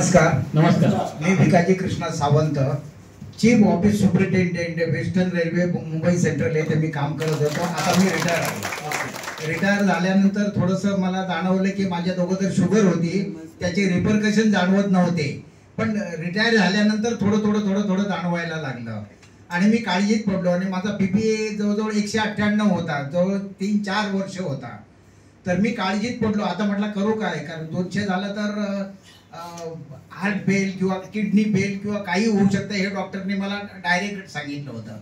नमस्कार. नमस्कार. मी Bhikaji Krishna Sawant, chief office superintendent western railway Mumbai central येथे मी काम करत होतो. आता मी रिटायर आहे. रिटायर झाल्यानंतर थोडंसं मला जाणवलं की माझ्या अगोदर शुगर होती, त्याचे रिपरकशन जाणवत नव्हते, पण रिटायर झाल्यानंतर थोडं जाणवायला लागलं आणि मी काळजीत पडलो आणि माझा बीपी जवळजवळ 198 होता, जवळ 3-4 वर्ष होता. तर मी काळजीत पडलो. आता म्हटलं करू काय, कारण 200 झालं तर हार्ट फेल किंवा किडनी फेल किंवा काही होऊ शकतं, हे डॉक्टरने मला डायरेक्ट सांगितलं होतं.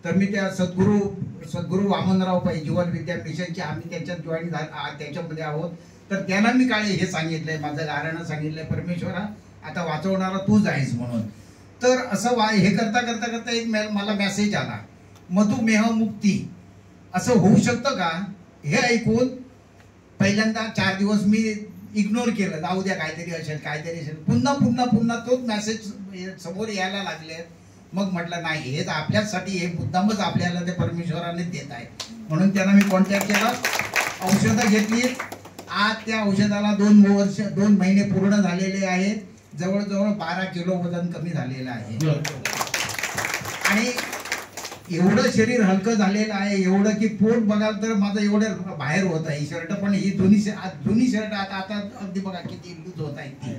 तर मी त्या सद्गुरू वामनराव पै जीवन विद्या मिशनचे आम्ही त्याच्यात जॉईन त्याच्यामध्ये आहोत. तर त्यांना मी काय हे सांगितलंय, माझं गाऱ्हाणं सांगितलंय, परमेश्वरा आता वाचवणारा तूच आहेस म्हणून. तर असं हे करता एक मला मेसेज आला, मधुमेह मुक्ती असं होऊ शकतं का. हे ऐकून पहिल्यांदा 4 दिवस मी इग्नोर केलं, जाऊ द्या काहीतरी असेल. पुन्हा तोच मेसेज समोर यायला लागले. मग म्हटलं नाही, हे आपल्यासाठी, हे मुद्दामच आपल्याला ते परमेश्वराने देत आहे. म्हणून त्यांना मी कॉन्टॅक्ट केला, औषधं घेतली. आज त्या औषधाला 2 महिने पूर्ण झालेले आहेत. जवळजवळ 12 किलो वजन कमी झालेलं आहे आणि एवढं शरीर हलकं झालेलं आहे, एवढं की पोट बघाल तर माझं एवढं बाहेर होत आहे. शर्ट पण ही जुनी शर्ट आता अगदी बघा किती लूज होत आहे ती.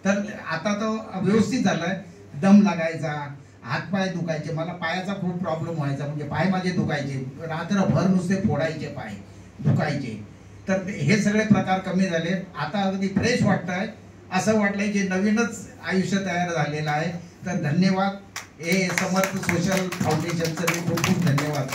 तर आता तो व्यवस्थित झालाय. दम लागायचा, हातपाय दुखायचे, मला पायाचा खूप प्रॉब्लेम व्हायचा, म्हणजे पाय माझे दुखायचे, रात्रभर नुसते फोडायचे, पाय दुखायचे. तर हे सगळे प्रकार कमी झाले. आता अगदी फ्रेश वाटतंय, असं वाटलंय की नवीनच आयुष्य तयार झालेलं आहे. तर धन्यवाद. हे समर्थ सोशल फाउंडेशनचं मी खूप धन्यवाद.